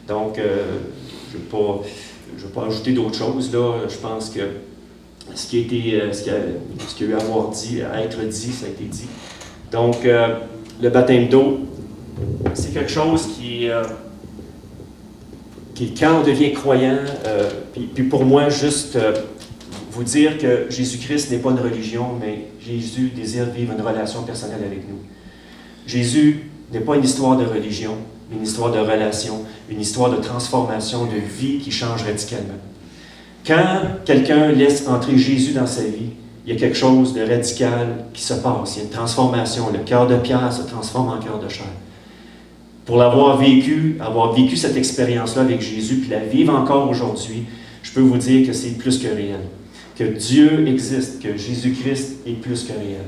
Donc, je ne vais pas ajouter d'autres choses. Là. Je pense que ce qui a eu à être dit, ça a été dit. Donc, le baptême d'eau, c'est quelque chose qui quand on devient croyant, puis pour moi, juste vous dire que Jésus-Christ n'est pas une religion, mais Jésus désire vivre une relation personnelle avec nous. Jésus n'est pas une histoire de religion, mais une histoire de relation, une histoire de transformation, de vie qui change radicalement. Quand quelqu'un laisse entrer Jésus dans sa vie, il y a quelque chose de radical qui se passe. Il y a une transformation. Le cœur de pierre se transforme en cœur de chair. Pour avoir vécu cette expérience-là avec Jésus, puis la vivre encore aujourd'hui, je peux vous dire que c'est plus que réel. Que Dieu existe, que Jésus-Christ est plus que réel.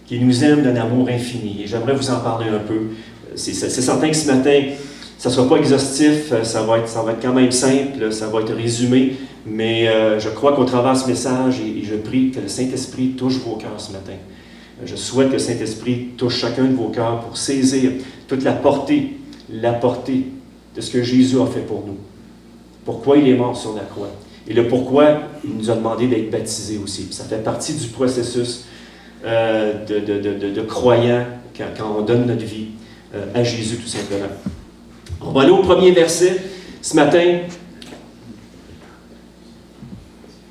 Qu'il nous aime d'un amour infini. Et j'aimerais vous en parler un peu. C'est certain que ce matin, ça ne sera pas exhaustif, ça va être quand même simple, ça va être résumé, mais je crois qu'au travers de ce message, et je prie que le Saint-Esprit touche vos cœurs ce matin. Je souhaite que le Saint-Esprit touche chacun de vos cœurs pour saisir toute la portée de ce que Jésus a fait pour nous. Pourquoi il est mort sur la croix. Et le pourquoi il nous a demandé d'être baptisés aussi. Ça fait partie du processus de croyants quand on donne notre vie à Jésus, tout simplement. On va aller au premier verset ce matin.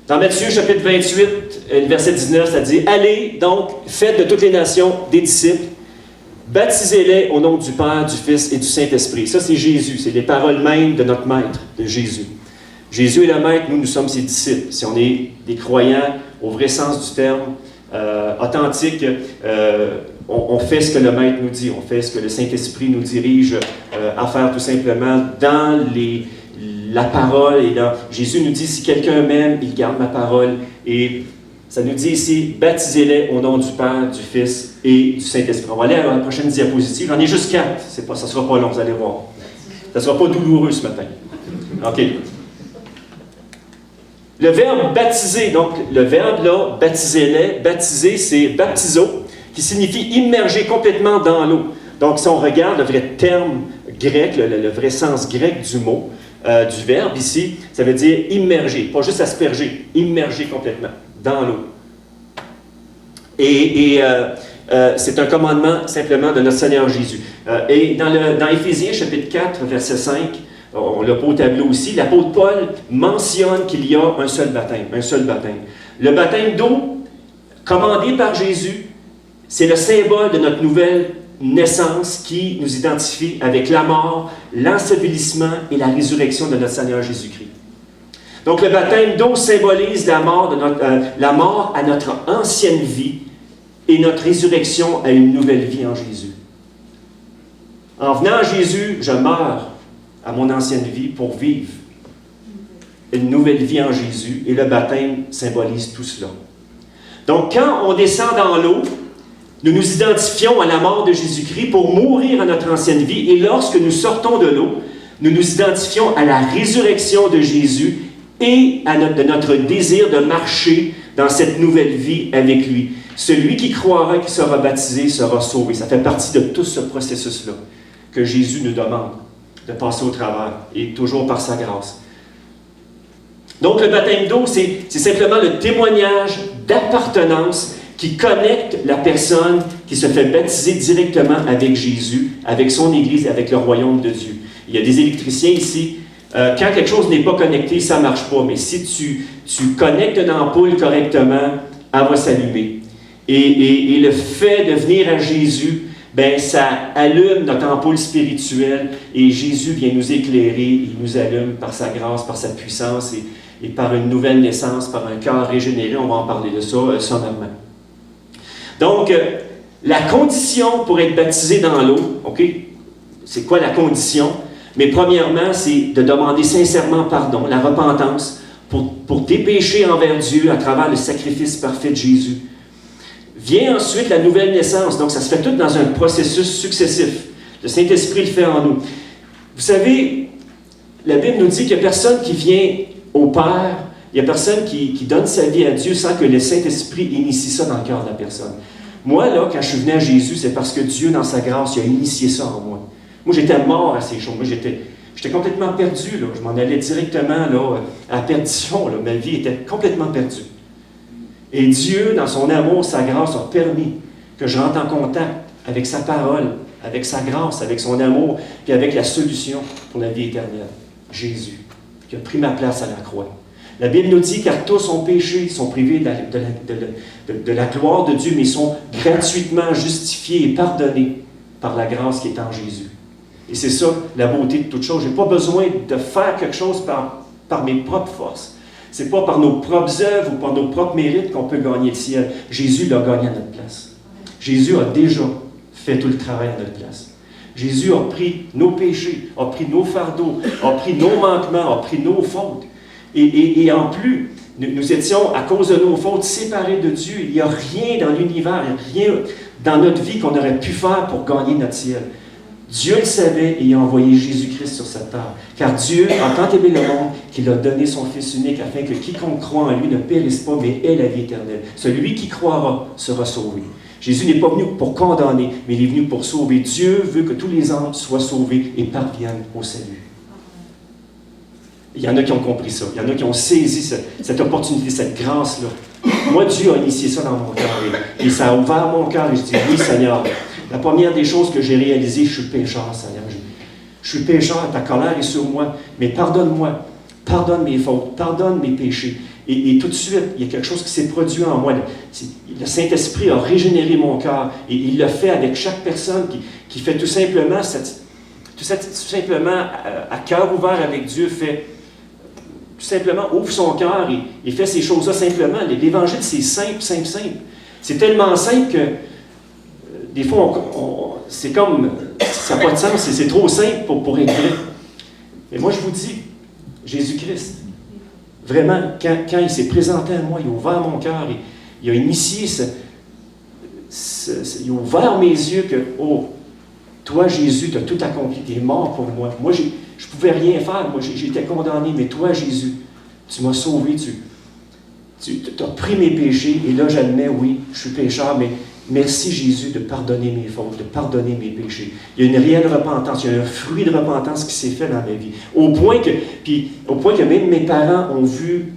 Dans Matthieu, chapitre 28, le verset 19, ça dit « Allez donc, faites de toutes les nations des disciples, baptisez-les au nom du Père, du Fils et du Saint-Esprit. » Ça, c'est Jésus, c'est les paroles mêmes de notre Maître, de Jésus. Jésus est le Maître, nous sommes ses disciples. Si on est des croyants, au vrai sens du terme, authentiques, on fait ce que le Maître nous dit, on fait ce que le Saint-Esprit nous dirige à faire tout simplement dans la parole. Et dans, Jésus nous dit, si quelqu'un m'aime, il garde ma parole. Et ça nous dit ici, baptisez-les au nom du Père, du Fils et du Saint-Esprit. On va aller à la prochaine diapositive. J'en ai juste 4. Ça ne sera pas long, vous allez voir. Ça ne sera pas douloureux ce matin. OK. Le verbe baptiser, donc le verbe là, baptisez-les, baptiser, c'est baptizo, qui signifie immerger complètement dans l'eau. Donc, si on regarde le vrai terme grec, le vrai sens grec du mot, du verbe ici, ça veut dire immerger, pas juste asperger, immerger complètement dans l'eau. Et c'est un commandement simplement de notre Seigneur Jésus. Et dans Éphésiens chapitre 4, verset 5, on l'a pas au tableau aussi, l'apôtre Paul mentionne qu'il y a un seul baptême, Le baptême d'eau, commandé par Jésus, c'est le symbole de notre nouvelle naissance qui nous identifie avec la mort, l'ensevelissement et la résurrection de notre Seigneur Jésus-Christ. Donc le baptême d'eau symbolise la mort à notre ancienne vie et notre résurrection à une nouvelle vie en Jésus. En venant à Jésus, je meurs à mon ancienne vie pour vivre une nouvelle vie en Jésus, et le baptême symbolise tout cela. Donc, quand on descend dans l'eau, nous nous identifions à la mort de Jésus-Christ pour mourir à notre ancienne vie, et lorsque nous sortons de l'eau, nous nous identifions à la résurrection de Jésus et de notre désir de marcher dans cette nouvelle vie avec lui. Celui qui croira, qui sera baptisé, sera sauvé. Ça fait partie de tout ce processus-là que Jésus nous demande de passer au travers, et toujours par sa grâce. Donc, le baptême d'eau, c'est simplement le témoignage d'appartenance qui connecte la personne qui se fait baptiser directement avec Jésus, avec son Église, avec le royaume de Dieu. Il y a des électriciens ici. Quand quelque chose n'est pas connecté, ça ne marche pas. Mais si tu connectes une ampoule correctement, elle va s'allumer. Et le fait de venir à Jésus, ben, ça allume notre ampoule spirituelle, et Jésus vient nous éclairer, il nous allume par sa grâce, par sa puissance, et par une nouvelle naissance, par un cœur régénéré. On va en parler de ça sommairement. Donc, la condition pour être baptisé dans l'eau, OK? C'est quoi la condition? Mais premièrement, c'est de demander sincèrement pardon, la repentance, pour tes péchés envers Dieu à travers le sacrifice parfait de Jésus. Vient ensuite la nouvelle naissance. Donc, ça se fait tout dans un processus successif. Le Saint-Esprit le fait en nous. Vous savez, la Bible nous dit qu'il n'y a personne qui vient au Père, il n'y a personne qui donne sa vie à Dieu sans que le Saint-Esprit initie ça dans le cœur de la personne. Moi, là, quand je suis venu à Jésus, c'est parce que Dieu, dans sa grâce, il a initié ça en moi. Moi, j'étais mort à ces choses. Moi, J'étais complètement perdu, là. Je m'en allais directement là, à la perdition. Là. Ma vie était complètement perdue. Et Dieu, dans son amour, sa grâce, a permis que je rentre en contact avec sa parole, avec sa grâce, avec son amour, puis avec la solution pour la vie éternelle. Jésus, qui a pris ma place à la croix. La Bible nous dit, car tous ont péché, ils sont privés de la gloire de Dieu, mais ils sont gratuitement justifiés et pardonnés par la grâce qui est en Jésus. Et c'est ça, la beauté de toute chose. Je n'ai pas besoin de faire quelque chose par mes propres forces. Ce n'est pas par nos propres œuvres ou par nos propres mérites qu'on peut gagner le ciel. Jésus l'a gagné à notre place. Jésus a déjà fait tout le travail à notre place. Jésus a pris nos péchés, a pris nos fardeaux, a pris nos manquements, a pris nos fautes. Et en plus, nous étions, à cause de nos fautes, séparés de Dieu. Il n'y a rien dans l'univers, il n'y a rien dans notre vie qu'on aurait pu faire pour gagner notre ciel. Dieu le savait et il a envoyé Jésus-Christ sur cette terre. Car Dieu a tant aimé le monde qu'il a donné son Fils unique afin que quiconque croit en lui ne périsse pas, mais ait la vie éternelle. Celui qui croira sera sauvé. Jésus n'est pas venu pour condamner, mais il est venu pour sauver. Dieu veut que tous les hommes soient sauvés et parviennent au salut. Il y en a qui ont compris ça. Il y en a qui ont saisi cette opportunité, cette grâce-là. Moi, Dieu a initié ça dans mon cœur. Et ça a ouvert mon cœur et je dis, oui, Seigneur. La première des choses que j'ai réalisées, je suis pécheur, Seigneur. Je suis pécheur, ta colère est sur moi, mais pardonne-moi. Pardonne mes fautes, pardonne mes péchés. Et tout de suite, il y a quelque chose qui s'est produit en moi. Le Saint-Esprit a régénéré mon cœur. Et il le fait avec chaque personne qui fait tout simplement, à cœur ouvert avec Dieu, fait tout simplement, ouvre son cœur et fait ces choses-là simplement. L'Évangile, c'est simple, simple, simple. C'est tellement simple que des fois, c'est comme, ça n'a pas de sens, c'est trop simple pour être vrai. Mais moi, je vous dis, Jésus-Christ, vraiment, quand il s'est présenté à moi, il a ouvert mon cœur, il a initié, il a ouvert mes yeux que, oh, toi, Jésus, tu as tout accompli, tu es mort pour moi. Moi, je ne pouvais rien faire, moi, j'étais condamné, mais toi, Jésus, tu m'as sauvé, tu as pris mes péchés, et là, j'admets, oui, je suis pécheur, mais merci, Jésus, de pardonner mes fautes, de pardonner mes péchés. Il y a une réelle repentance, il y a un fruit de repentance qui s'est fait dans ma vie. Au point que même mes parents ont vu,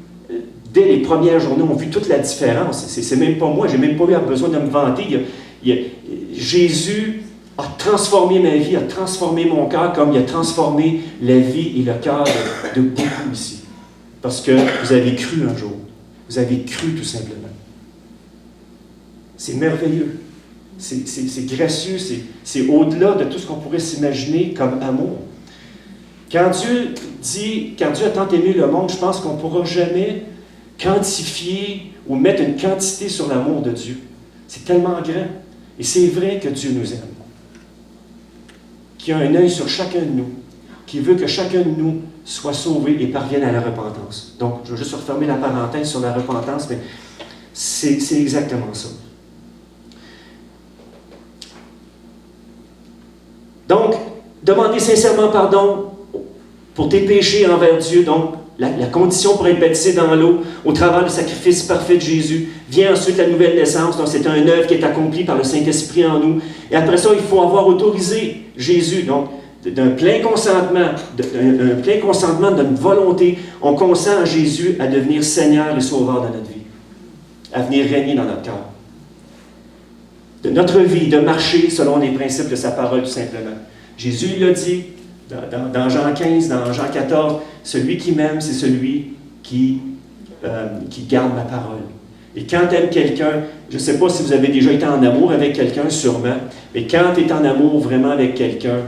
dès les premières journées, ont vu toute la différence. C'est même pas moi, je n'ai même pas eu besoin de me vanter. Jésus a transformé ma vie, a transformé mon cœur comme il a transformé la vie et le cœur de beaucoup ici. Parce que vous avez cru un jour. Vous avez cru tout simplement. C'est merveilleux. C'est gracieux. C'est au-delà de tout ce qu'on pourrait s'imaginer comme amour. Quand Dieu a tant aimé le monde, je pense qu'on ne pourra jamais quantifier ou mettre une quantité sur l'amour de Dieu. C'est tellement grand. Et c'est vrai que Dieu nous aime. Qui a un œil sur chacun de nous, qui veut que chacun de nous soit sauvé et parvienne à la repentance. Donc, je vais juste refermer la parenthèse sur la repentance, mais c'est exactement ça. Donc, demander sincèrement pardon pour tes péchés envers Dieu, donc la condition pour être baptisé dans l'eau, au travers du sacrifice parfait de Jésus. Vient ensuite la nouvelle naissance, donc c'est une œuvre qui est accomplie par le Saint-Esprit en nous. Et après ça, il faut avoir autorisé Jésus, donc d'un plein consentement, de notre volonté, on consent à Jésus à devenir Seigneur et Sauveur de notre vie, à venir régner dans notre cœur. De notre vie, de marcher selon les principes de sa parole, tout simplement. Jésus l'a dit dans Jean 15, dans Jean 14, « Celui qui m'aime, c'est celui qui garde ma parole. » Et quand tu aimes quelqu'un, je ne sais pas si vous avez déjà été en amour avec quelqu'un, sûrement, mais quand tu es en amour vraiment avec quelqu'un,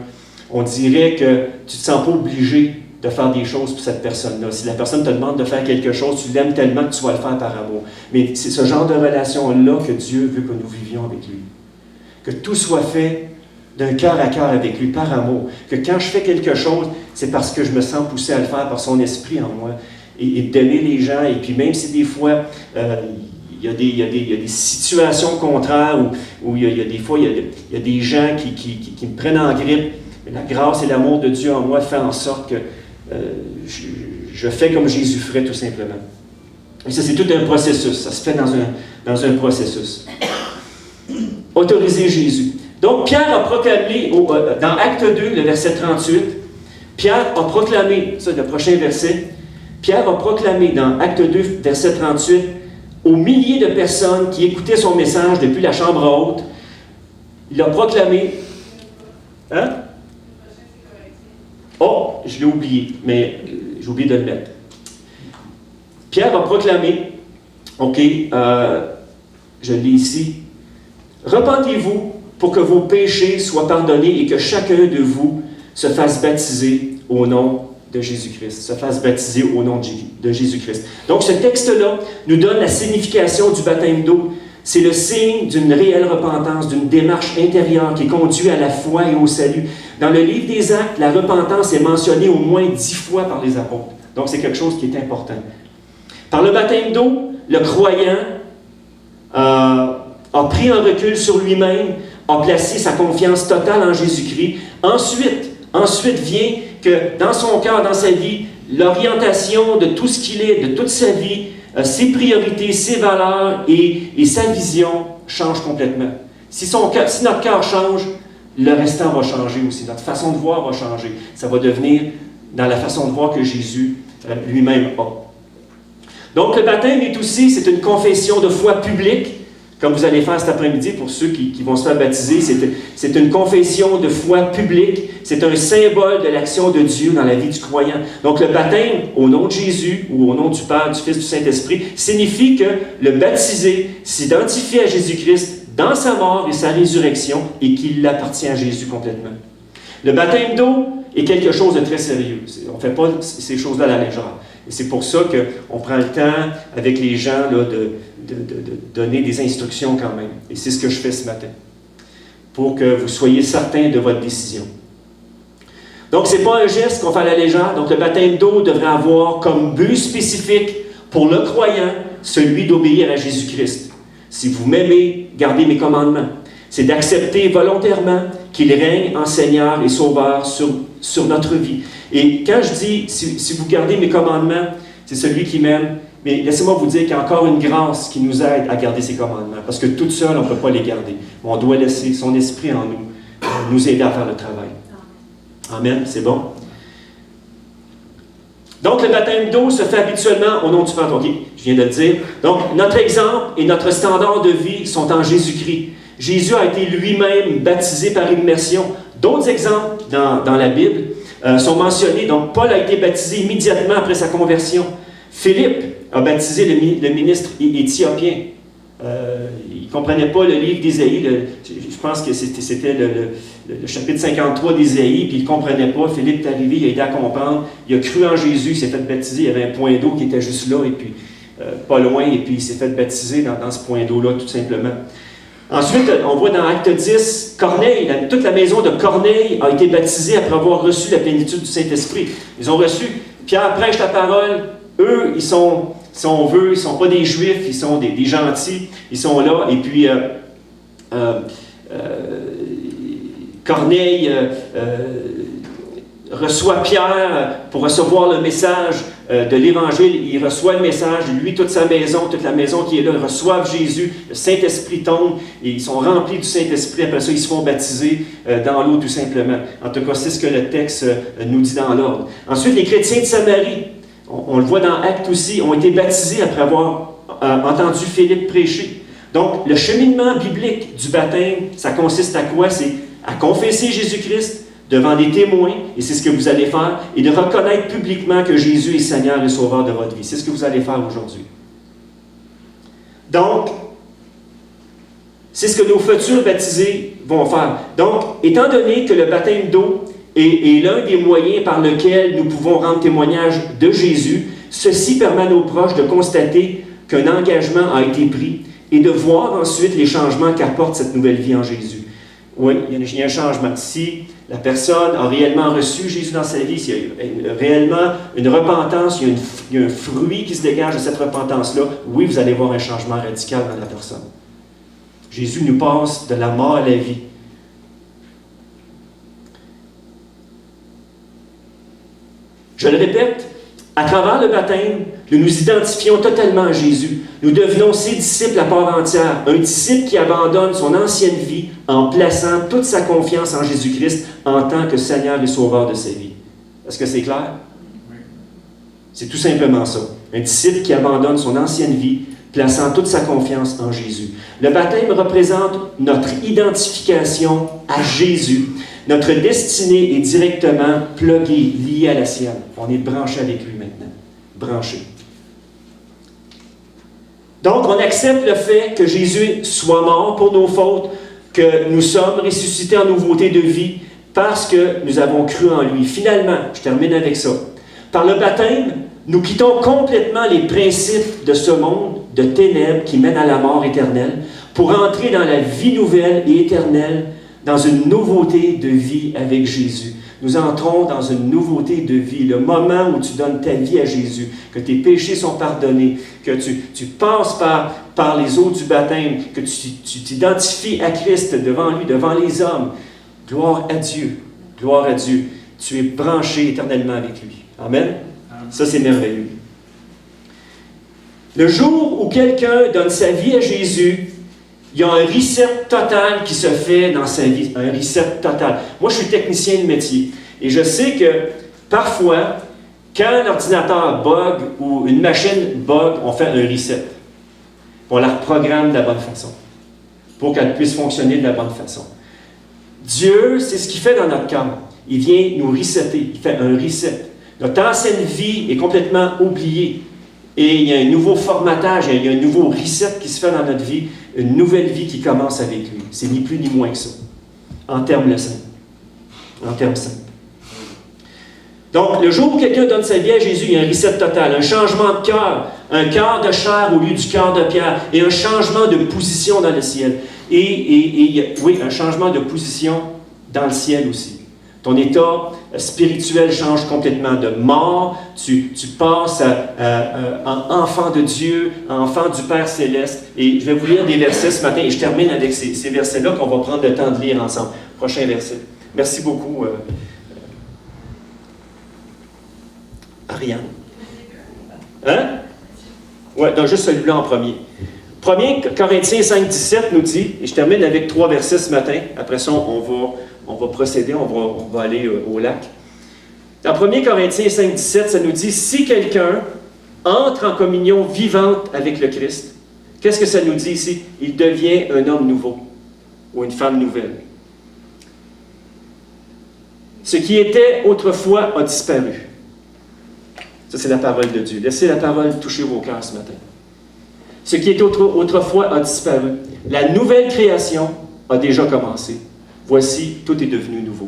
on dirait que tu ne te sens pas obligé de faire des choses pour cette personne-là. Si la personne te demande de faire quelque chose, tu l'aimes tellement que tu vas le faire par amour. Mais c'est ce genre de relation-là que Dieu veut que nous vivions avec lui. Que tout soit fait d'un cœur à cœur avec lui, par amour. Que quand je fais quelque chose, c'est parce que je me sens poussé à le faire par son esprit en moi. Et d'aimer les gens. Et puis même si des fois, il y a des situations contraires où des fois, il y a des gens qui me prennent en grippe. Mais la grâce et l'amour de Dieu en moi fait en sorte que je fais comme Jésus ferait, tout simplement. Et ça, c'est tout un processus. Ça se fait dans un processus. Autoriser Jésus. Donc, Pierre a proclamé, dans Acte 2, le verset 38, Pierre a proclamé, ça le prochain verset, Pierre a proclamé dans Acte 2, verset 38, aux milliers de personnes qui écoutaient son message depuis la chambre haute, il a proclamé... Hein? Oh, je l'ai oublié, mais j'ai oublié de le mettre. Pierre a proclamé, je l'ai ici, « Repentez-vous pour que vos péchés soient pardonnés et que chacun de vous se fasse baptiser au nom de Jésus-Christ. » Se fasse baptiser au nom de Jésus-Christ. Donc, ce texte-là nous donne la signification du baptême d'eau. C'est le signe d'une réelle repentance, d'une démarche intérieure qui conduit à la foi et au salut. Dans le livre des Actes, la repentance est mentionnée au moins 10 fois par les apôtres. Donc, c'est quelque chose qui est important. Par le baptême d'eau, le croyant a pris un recul sur lui-même, a placé sa confiance totale en Jésus-Christ. Ensuite vient que dans son cœur, dans sa vie, l'orientation de tout ce qu'il est, de toute sa vie, ses priorités, ses valeurs et sa vision changent complètement. Si notre cœur change, le restant va changer aussi. Notre façon de voir va changer. Ça va devenir dans la façon de voir que Jésus lui-même a. Donc, le baptême est aussi, c'est une confession de foi publique, comme vous allez faire cet après-midi pour ceux qui vont se faire baptiser. C'est une confession de foi publique. C'est un symbole de l'action de Dieu dans la vie du croyant. Donc, le baptême au nom de Jésus ou au nom du Père, du Fils, du Saint-Esprit signifie que le baptisé s'identifie à Jésus-Christ dans sa mort et sa résurrection et qu'il appartient à Jésus complètement. Le baptême d'eau est quelque chose de très sérieux. On ne fait pas ces choses-là à la légère. Et c'est pour ça qu'on prend le temps avec les gens là, de donner des instructions quand même. Et c'est ce que je fais ce matin, pour que vous soyez certains de votre décision. Donc, ce n'est pas un geste qu'on fait à la légère. Donc, le baptême d'eau devrait avoir comme but spécifique pour le croyant celui d'obéir à Jésus-Christ. Si vous m'aimez, gardez mes commandements. C'est d'accepter volontairement qu'il règne en Seigneur et Sauveur sur notre vie. Et quand je dis, si vous gardez mes commandements, c'est celui qui m'aime. Mais laissez-moi vous dire qu'il y a encore une grâce qui nous aide à garder ces commandements. Parce que toute seule, on ne peut pas les garder. On doit laisser son esprit en nous aider à faire le travail. Amen, c'est bon? Donc, le baptême d'eau se fait habituellement au nom du Père. OK, je viens de le dire. Donc, notre exemple et notre standard de vie sont en Jésus-Christ. Jésus a été lui-même baptisé par immersion. D'autres exemples dans la Bible sont mentionnés. Donc, Paul a été baptisé immédiatement après sa conversion. Philippe a baptisé le ministre éthiopien. Il ne comprenait pas le livre d'Ésaïe. Je pense que c'était le chapitre 53 d'Ésaïe, puis il ne comprenait pas. Philippe est arrivé, il a aidé à comprendre. Il a cru en Jésus, il s'est fait baptiser. Il y avait un point d'eau qui était juste là, et puis pas loin, et puis il s'est fait baptiser dans ce point d'eau-là, tout simplement. Ensuite, on voit dans Acte 10, Corneille, toute la maison de Corneille a été baptisée après avoir reçu la plénitude du Saint-Esprit. Ils ont reçu, Pierre prêche la parole, eux, ils sont, si on veut, ils ne sont pas des Juifs, ils sont des gentils, ils sont là, et puis Corneille reçoit Pierre pour recevoir le message de l'Évangile. Il reçoit le message, lui, toute sa maison, toute la maison qui est là, reçoivent Jésus, le Saint-Esprit tombe, et ils sont remplis du Saint-Esprit. Après ça, ils se font baptiser dans l'eau, tout simplement. En tout cas, c'est ce que le texte nous dit dans l'ordre. Ensuite, les chrétiens de Samarie, on le voit dans Actes aussi, ont été baptisés après avoir entendu Philippe prêcher. Donc, le cheminement biblique du baptême, ça consiste à quoi? C'est à confesser Jésus-Christ devant des témoins, et c'est ce que vous allez faire, et de reconnaître publiquement que Jésus est Seigneur et Sauveur de votre vie. C'est ce que vous allez faire aujourd'hui. Donc, c'est ce que nos futurs baptisés vont faire. Donc, étant donné que le baptême d'eau est l'un des moyens par lequel nous pouvons rendre témoignage de Jésus, ceci permet à nos proches de constater qu'un engagement a été pris et de voir ensuite les changements qu'apporte cette nouvelle vie en Jésus. Oui, il y a un changement. Si la personne a réellement reçu Jésus dans sa vie, s'il y a réellement une repentance, il y a un fruit qui se dégage de cette repentance-là, oui, vous allez voir un changement radical dans la personne. Jésus nous passe de la mort à la vie. Je le répète, à travers le baptême, nous nous identifions totalement à Jésus. Nous devenons ses disciples à part entière. Un disciple qui abandonne son ancienne vie en plaçant toute sa confiance en Jésus-Christ en tant que Seigneur et Sauveur de sa vie. Est-ce que c'est clair? C'est tout simplement ça. Un disciple qui abandonne son ancienne vie, plaçant toute sa confiance en Jésus. Le baptême représente notre identification à Jésus. Notre destinée est directement pluguée, liée à la sienne. On est branché avec lui maintenant. Branché. Donc, on accepte le fait que Jésus soit mort pour nos fautes, que nous sommes ressuscités en nouveauté de vie parce que nous avons cru en lui. Finalement, je termine avec ça. Par le baptême, nous quittons complètement les principes de ce monde de ténèbres qui mènent à la mort éternelle pour entrer dans la vie nouvelle et éternelle, dans une nouveauté de vie avec Jésus. Nous entrons dans une nouveauté de vie. Le moment où tu donnes ta vie à Jésus, que tes péchés sont pardonnés, que tu passes par les eaux du baptême, que tu t'identifies à Christ devant lui, devant les hommes. Gloire à Dieu. Gloire à Dieu. Tu es branché éternellement avec lui. Amen. Ça, c'est merveilleux. Le jour où quelqu'un donne sa vie à Jésus, il y a un reset total qui se fait dans sa vie. Un reset total. Moi, je suis technicien de métier. Et je sais que parfois, quand un ordinateur bug ou une machine bug, on fait un reset. On la reprogramme de la bonne façon. Pour qu'elle puisse fonctionner de la bonne façon. Dieu, c'est ce qu'il fait dans notre cœur. Il vient nous resetter. Il fait un reset. Notre ancienne vie est complètement oubliée. Et il y a un nouveau formatage, il y a un nouveau reset qui se fait dans notre vie, une nouvelle vie qui commence avec lui. C'est ni plus ni moins que ça. En termes simples. En termes simples. Donc, le jour où quelqu'un donne sa vie à Jésus, il y a un reset total, un changement de cœur, un cœur de chair au lieu du cœur de pierre, et un changement de position dans le ciel. Oui, un changement de position dans le ciel aussi. Ton état spirituel change complètement de mort. Tu passes en enfant de Dieu, enfant du Père Céleste. Et je vais vous lire des versets ce matin et je termine avec ces versets-là qu'on va prendre le temps de lire ensemble. Prochain verset. Merci beaucoup, Ariane. Hein? Oui, donc juste celui-là en premier. 1 Corinthiens 5, 17 nous dit, et je termine avec 3 versets ce matin. Après ça, on va procéder, on va aller au lac. Dans 1 Corinthiens 5, 17, ça nous dit, si quelqu'un entre en communion vivante avec le Christ, qu'est-ce que ça nous dit ici? Il devient un homme nouveau ou une femme nouvelle. Ce qui était autrefois a disparu. Ça, c'est la parole de Dieu. Laissez la parole toucher vos cœurs ce matin. Ce qui était autrefois a disparu. La nouvelle création a déjà commencé. Voici, tout est devenu nouveau.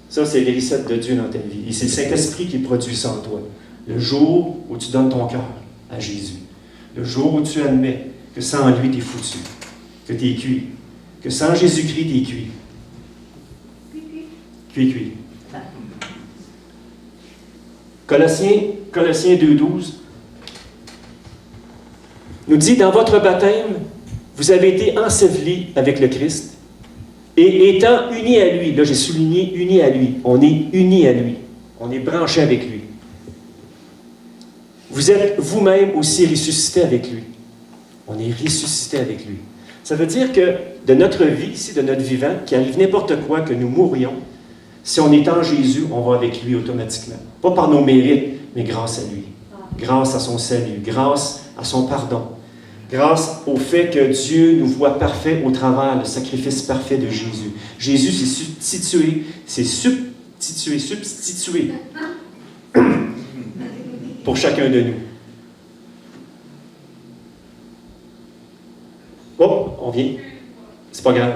Ça, c'est les recettes de Dieu dans ta vie. Et c'est le Saint-Esprit qui produit ça en toi. Le jour où tu donnes ton cœur à Jésus. Le jour où tu admets que sans lui, tu es foutu. Que tu es cuit. Que sans Jésus-Christ, tu es cuit. Cuit. Colossiens 2,12 nous dit, dans votre baptême, vous avez été ensevelis avec le Christ, et étant unis à lui, là j'ai souligné unis à lui, on est unis à lui, on est branché avec lui. Vous êtes vous-même aussi ressuscité avec lui. On est ressuscité avec lui. Ça veut dire que de notre vie, ici, de notre vivant, qu'il arrive n'importe quoi, que nous mourions, si on est en Jésus, on va avec lui automatiquement. Pas par nos mérites, mais grâce à lui. Grâce à son salut, grâce à son pardon. Grâce au fait que Dieu nous voit parfaits au travers le sacrifice parfait de Jésus. Jésus s'est substitué pour chacun de nous. Oh, on vient. C'est pas grave.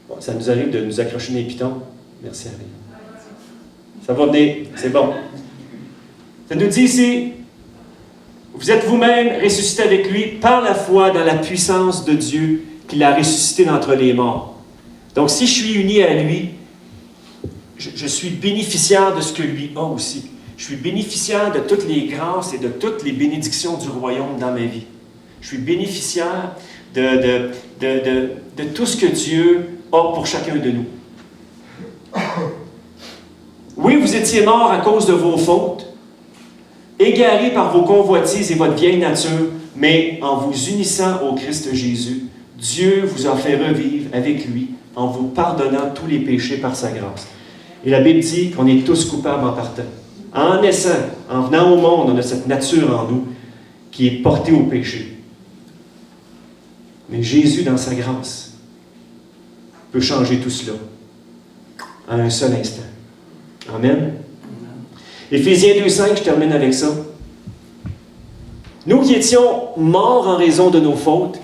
Bon, ça nous arrive de nous accrocher les pitons. Merci, Harry. Ça va venir. C'est bon. Ça nous dit ici, vous êtes vous-même ressuscité avec lui par la foi dans la puissance de Dieu qui l'a ressuscité d'entre les morts. Donc, si je suis uni à lui, je suis bénéficiaire de ce que lui a aussi. Je suis bénéficiaire de toutes les grâces et de toutes les bénédictions du royaume dans ma vie. Je suis bénéficiaire de tout ce que Dieu a pour chacun de nous. Oui, vous étiez morts à cause de vos fautes, égarés par vos convoitises et votre vieille nature, mais en vous unissant au Christ Jésus, Dieu vous a fait revivre avec lui en vous pardonnant tous les péchés par sa grâce. Et la Bible dit qu'on est tous coupables en partant. En naissant, en venant au monde, on a cette nature en nous qui est portée au péché. Mais Jésus, dans sa grâce, peut changer tout cela en un seul instant. Amen. Éphésiens 2,5, je termine avec ça. Nous qui étions morts en raison de nos fautes,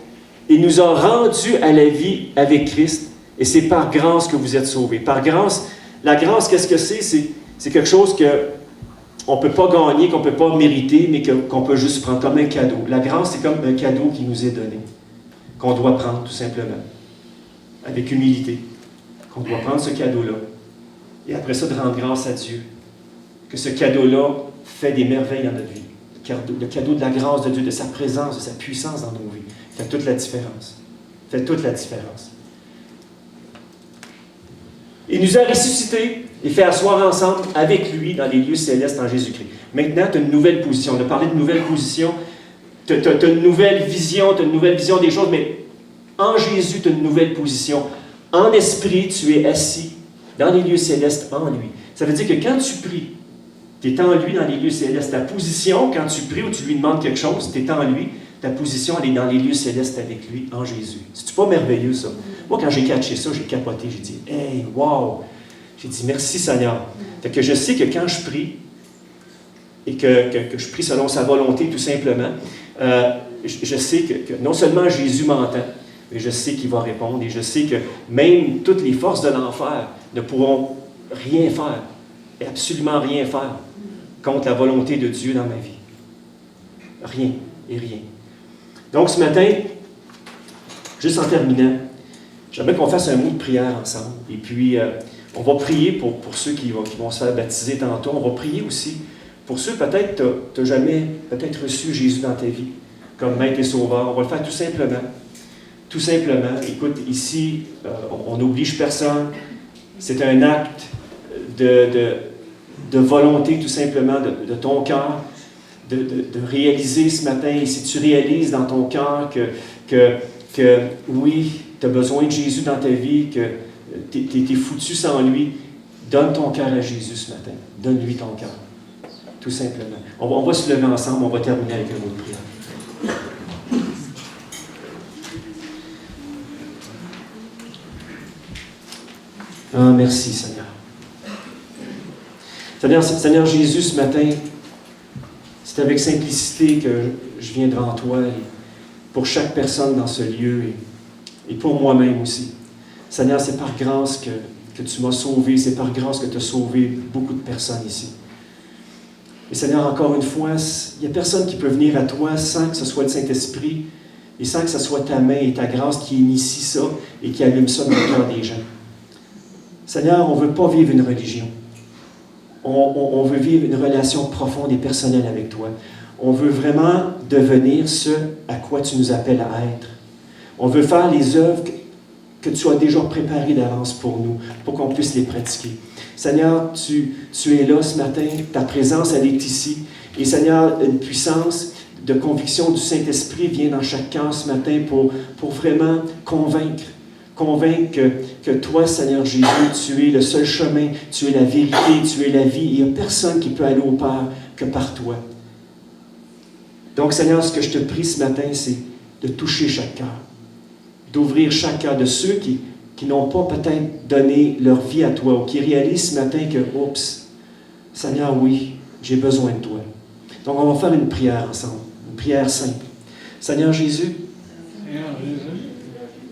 il nous a rendus à la vie avec Christ, et c'est par grâce que vous êtes sauvés. Par grâce, la grâce, qu'est-ce que c'est? C'est quelque chose qu'on ne peut pas gagner, qu'on ne peut pas mériter, mais qu'on peut juste prendre comme un cadeau. La grâce, c'est comme un cadeau qui nous est donné, qu'on doit prendre tout simplement, avec humilité, qu'on doit prendre ce cadeau-là, et après ça, de rendre grâce à Dieu, que ce cadeau-là fait des merveilles dans notre vie. Le cadeau de la grâce de Dieu, de sa présence, de sa puissance dans nos vies, fait toute la différence. Fait toute la différence. Il nous a ressuscités et fait asseoir ensemble avec lui dans les lieux célestes en Jésus-Christ. Maintenant, tu as une nouvelle position. On a parlé de nouvelle position. Tu as une nouvelle vision, tu as une nouvelle vision des choses, mais en Jésus, tu as une nouvelle position. En esprit, tu es assis dans les lieux célestes en lui. Ça veut dire que quand tu pries, tu es en lui dans les lieux célestes. Ta position, quand tu pries ou tu lui demandes quelque chose, tu es en lui. Ta position, elle est dans les lieux célestes avec lui, en Jésus. C'est pas merveilleux, ça? Moi, quand j'ai catché ça, j'ai capoté. J'ai dit, hey, wow! J'ai dit, merci Seigneur. Fait que je sais que quand je prie, et que je prie selon sa volonté, tout simplement, je sais que non seulement Jésus m'entend, mais je sais qu'il va répondre. Et je sais que même toutes les forces de l'enfer ne pourront rien faire, et absolument rien faire, contre la volonté de Dieu dans ma vie. Rien et rien. Donc, ce matin, juste en terminant, j'aimerais qu'on fasse un mot de prière ensemble. Et puis, on va prier pour ceux qui vont se faire baptiser tantôt. On va prier aussi pour ceux, peut-être, tu n'as jamais peut-être reçu Jésus dans ta vie comme Maître et Sauveur. On va le faire tout simplement. Tout simplement. Écoute, ici, on n'oblige personne. C'est un acte de volonté, tout simplement, de ton cœur. De réaliser ce matin, et si tu réalises dans ton cœur que oui, tu as besoin de Jésus dans ta vie, que tu es foutu sans lui, donne ton cœur à Jésus ce matin. Donne-lui ton cœur. Tout simplement. On va se lever ensemble, on va terminer avec un mot de prière. Ah, merci Seigneur. Seigneur Jésus, ce matin, c'est avec simplicité que je viens devant toi, et pour chaque personne dans ce lieu, et pour moi-même aussi. Seigneur, c'est par grâce que tu m'as sauvé, c'est par grâce que tu as sauvé beaucoup de personnes ici. Et Seigneur, encore une fois, il n'y a personne qui peut venir à toi sans que ce soit le Saint-Esprit, et sans que ce soit ta main et ta grâce qui initie ça, et qui allume ça dans le cœur des gens. Seigneur, on ne veut pas vivre une religion. On veut vivre une relation profonde et personnelle avec toi. On veut vraiment devenir ce à quoi tu nous appelles à être. On veut faire les œuvres que tu as déjà préparées d'avance pour nous, pour qu'on puisse les pratiquer. Seigneur, tu es là ce matin, ta présence, elle est ici. Et Seigneur, une puissance de conviction du Saint-Esprit vient dans chaque cœur ce matin pour vraiment convaincre que toi, Seigneur Jésus, tu es le seul chemin, tu es la vérité, tu es la vie. Il n'y a personne qui peut aller au Père que par toi. Donc, Seigneur, ce que je te prie ce matin, c'est de toucher chaque cœur, d'ouvrir chaque cœur de ceux qui n'ont pas peut-être donné leur vie à toi ou qui réalisent ce matin que, oups, Seigneur, oui, j'ai besoin de toi. Donc, on va faire une prière ensemble, une prière simple. Seigneur Jésus,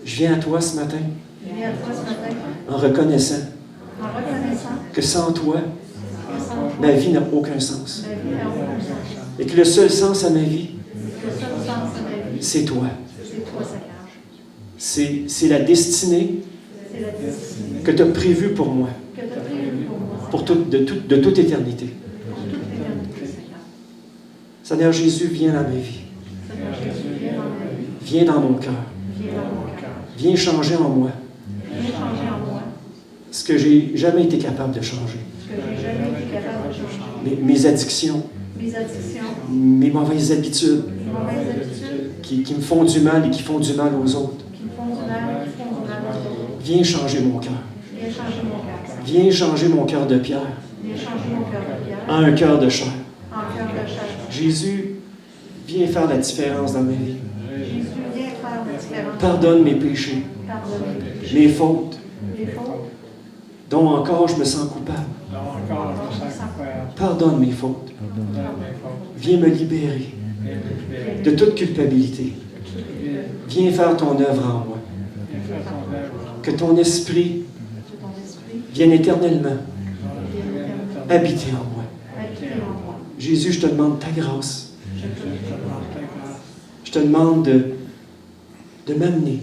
je viens à toi ce matin, en reconnaissant que sans toi, ma vie n'a aucun sens. Et que le seul sens à ma vie, c'est toi. C'est la destinée que tu as prévue pour moi, de toute éternité. Seigneur Jésus, viens dans ma vie. Viens dans mon cœur. Viens changer en moi ce que j'ai jamais été capable de changer. Mes addictions, mes mauvaises habitudes qui me font du mal et qui font du mal aux autres. Viens changer mon cœur. Viens changer mon cœur de pierre Viens changer mon cœur de pierre en un cœur de chair. en cœur de chair. Jésus, viens faire la différence dans ma vie. Jésus, viens faire la différence. Pardonne mes péchés, Pardonne mes péchés, mes fautes, les fautes, dont encore je me sens coupable. Encore, je me sens coupable. Pardonne mes fautes. Pardonne mes fautes. Viens me libérer Viens me libérer. de toute culpabilité. Viens faire ton œuvre en moi. Viens faire ton œuvre. Que ton esprit que ton esprit vienne éternellement vienne éternellement habiter en moi. habiter en moi. Jésus, je te demande ta grâce. Je te Je te demande ta grâce. Je te demande de m'amener